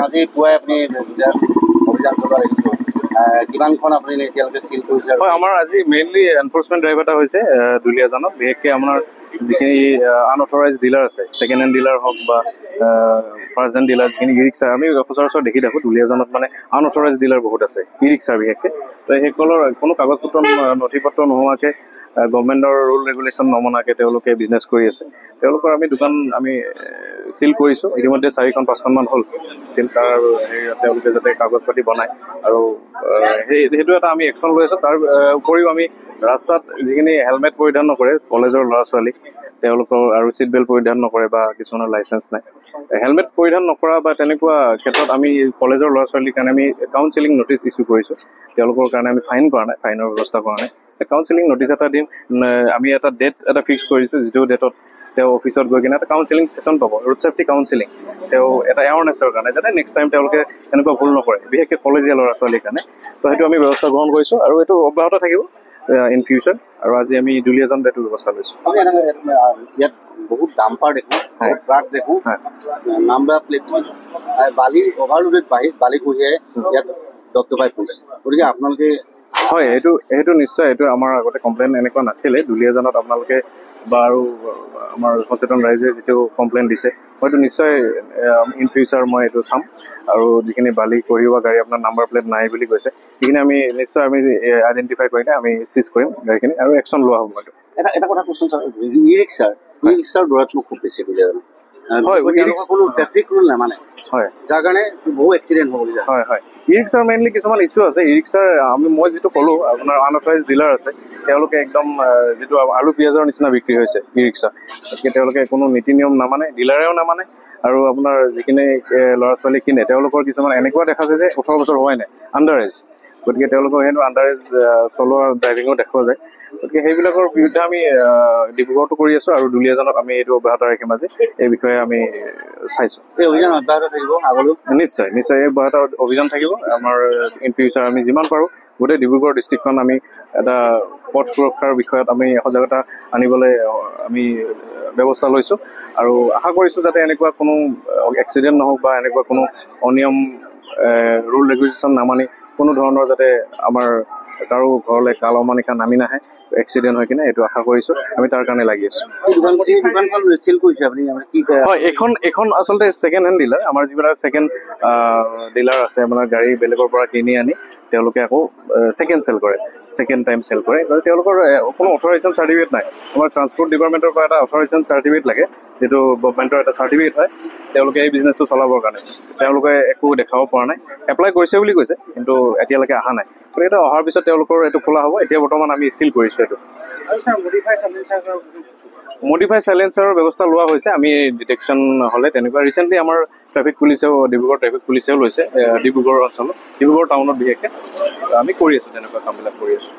আজি পুৱাই আপুনি অভিযান চলোৱা দেখিছোঁ কিমানখন আপুনি এতিয়ালৈকে চিল কৰিছে? হয়, আমাৰ আজি মেইনলি এনফৰ্চমেণ্ট ড্ৰাইভ এটা হৈছে দুলীয়াজানত। বিশেষকৈ আপোনাৰ যিখিনি আনঅথৰাইজ ডিলাৰ আছে, ছেকেণ্ড হেণ্ড ডিলাৰ হওক বা ফাৰ্ষ্ট হেণ্ড ডিলাৰ, যিখিনি ই ৰিক্সা আমি সচৰাচৰ দেখি থাকোঁ দুলীয়াজানত, মানে আনঅথৰাইজ ডিলাৰ বহুত আছে ই ৰিক্সাৰ বিশেষকৈ। তো সেইসকলৰ কোনো কাগজ পত্ৰ নথি পত্ৰ নোহোৱাকৈ গভৰ্ণমেণ্টৰ ৰুল ৰেগুলেশ্যন নমনাকৈ তেওঁলোকে বিজনেছ কৰি আছে। তেওঁলোকৰ আমি দোকান চিল কৰিছোঁ ইতিমধ্যে 4-5খনমান হ'ল চিল। তাৰ তেওঁলোকে যাতে কাগজ পাতি বনায় আৰু সেইটো এটা আমি একশ্যন লৈ আছোঁ। তাৰ উপৰিও আমি ৰাস্তাত যিখিনি হেলমেট পৰিধান নকৰে কলেজৰ ল'ৰা ছোৱালী, তেওঁলোকৰ আৰু ছিট বেল্ট পৰিধান নকৰে বা কিছুমানৰ লাইচেঞ্চ নাই, হেলমেট পৰিধান নকৰা বা তেনেকুৱা ক্ষেত্ৰত আমি কলেজৰ ল'ৰা ছোৱালীৰ কাৰণে আমি কাউন্সেলিং নটিচ ইছ্যু কৰিছোঁ। তেওঁলোকৰ কাৰণে আমি ফাইন কৰা নাই, ফাইনৰ ব্যৱস্থা কৰা নাই। কাউন্সেলিং নটিচ এটা দিম। আমি এটা ডেট এটা ফিক্স কৰিছোঁ, যিটো ডেটত তেওঁ অফিচত গৈ কিনে এটা কাউন্সেলিং ছেশ্যন পাব, ৰোড ছেফটি কাউন্সেলিং, তেওঁ এটা এৱাৰনেছৰ কাৰণে, যাতে নেক্সট টাইম তেওঁলোকে এনেকুৱা ভুল নকৰে, বিশেষকৈ কলেজীয়া ল'ৰা ছোৱালীৰ কাৰণে। তো সেইটো আমি ব্যৱস্থা গ্ৰহণ কৰিছোঁ আৰু এইটো অব্যাহত থাকিব ইন ফিউচাৰ। আৰু আজি আমি দুলীয়াজানত এইটো ব্যৱস্থা লৈছোঁ। ইয়াত বহুত ডাম্পাৰ দেখোঁ, ট্ৰাক দেখোঁ, নাম্বাৰ প্লেট বালি অভাৰলোডেড বালি কঢ়িয়াই ইয়াত দপদপাই ফুৰিছে। গতিকে আপোনালোকে হয়, সেইটো নিশ্চয়, এইটো আমাৰ আগতে কমপ্লেইন এনেকুৱা নাছিলে দুলীয়াজানত। আপোনালোকে বা আৰু আমাৰ সচেতন ৰাইজে যিটো কমপ্লেইন দিছে, মইতো নিশ্চয় ইন ফিউচাৰ মই এইটো চাম। আৰু যিখিনি বালি কঢ়িওৱা গাড়ী আপোনাৰ নাম্বাৰ প্লেট নাই বুলি কৈছে, সেইখিনি আমি নিশ্চয় আইডেণ্টিফাই কৰিলে আমি চিজ কৰিম গাড়ীখিনি আৰু একশ্যন লোৱা হ'ব। এটা কথা কোৱাচোন ছাৰ, ই ৰিক্সাৰ দৌৰাত্ম্য খুব বেছি দুলীয়াজানত। হয়, কোনো ট্ৰেফিক ৰুল নামানে, হয়, যাৰ কাৰণে বহু এক্সিডেণ্ট হ'ব বুলি। হয় হয়, ই ৰিক্সাৰ মেইনলি কিছুমান ইছ্যু আছে। ই ৰিক্সাৰ মই যিটো ক'লোঁ, আপোনাৰ আনঅথৰাইজ ডিলাৰ আছে, তেওঁলোকে একদম যিটো আলু পিঁয়াজৰ নিচিনা বিক্ৰী হৈছে ই ৰিক্সা। গতিকে তেওঁলোকে কোনো নীতি নিয়ম নামানে, ডিলাৰেও নামানে। আৰু আপোনাৰ যিখিনি ল'ৰা ছোৱালী কিনে, তেওঁলোকৰ কিছুমান এনেকুৱা দেখা যায় যে 18 বছৰ হোৱাই নাই, আণ্ডাৰ এজ। গতিকে তেওঁলোকক সেইটো আণ্ডাৰ এজ চলোৱা ড্ৰাইভিঙো দেখা যায়। গতিকে সেইবিলাকৰ বিৰুদ্ধে আমি ডিব্ৰুগড়তো কৰি আছোঁ আৰু দুলীয়াজানত আমি এইটো অব্যাহত ৰাখিম। আজি এই বিষয়ে আমি চাইছোঁ। এই অভিযান অব্যাহত থাকিব আগলৈও? নিশ্চয় এই অব্যাহত অভিযান থাকিব। আমাৰ ইন ফিউচাৰ আমি যিমান পাৰোঁ গোটেই ডিব্ৰুগড় ডিষ্ট্ৰিক্টখন আমি এটা পথ সুৰক্ষাৰ বিষয়ত আমি সজাগতা আনিবলৈ আমি ব্যৱস্থা লৈছোঁ। আৰু আশা কৰিছোঁ যাতে এনেকুৱা কোনো এক্সিডেণ্ট নহওক বা এনেকুৱা কোনো অনিয়ম ৰুল ৰেগুলেশ্যন নামানি কোনো ধৰণৰ যাতে আমাৰ কাৰো ঘৰলৈ কাল অমানিশা নামি নাহে, এক্সিডেণ্ট হৈ কিনে, এইটো আশা কৰিছোঁ। আমি তাৰ কাৰণে লাগি আছোঁ। হয়, এইখন আচলতে ছেকেণ্ড হেণ্ড ডিলাৰ। আমাৰ যিবিলাক ছেকেণ্ড ডিলাৰ আছে, আপোনাৰ গাড়ী বেলেগৰ পৰা কিনি আনি তেওঁলোকে আকৌ ছেকেণ্ড চেল কৰে, ছেকেণ্ড টাইম চেল কৰে। তেওঁলোকৰ কোনো অথৰাইজেশ্যন চাৰ্টিফিকেট নাই। আমাৰ ট্ৰান্সপৰ্ট ডিপাৰ্টমেণ্টৰ পৰা এটা অথৰাইজেশ্যন চাৰ্টিফিকেট লাগে, যিটো গভৰ্ণমেণ্টৰ এটা চাৰ্টিফিকেট হয় তেওঁলোকে এই বিজনেছটো চলাবৰ কাৰণে। তেওঁলোকে একো দেখাব পৰা নাই। এপ্লাই কৰিছে বুলি কৈছে, কিন্তু এতিয়ালৈকে অহা নাই। গতিকে এইটো অহাৰ পিছত তেওঁলোকৰ এইটো খোলা হ'ব। এতিয়া বৰ্তমান আমি চিল কৰিছোঁ এইটো। মডিফাই চাইলেঞ্চাৰৰ ব্যৱস্থা লোৱা হৈছে। আমি ডিটেকশ্যন হ'লে তেনেকুৱা ৰিচেণ্টলি আমাৰ ট্ৰেফিক পুলিচেও, ডিব্ৰুগড় ট্ৰেফিক পুলিচেও লৈছে, ডিব্ৰুগড় অঞ্চলত, ডিব্ৰুগড় টাউনত বিশেষকৈ আমি কৰি আছোঁ, তেনেকুৱা কামবিলাক কৰি আছোঁ।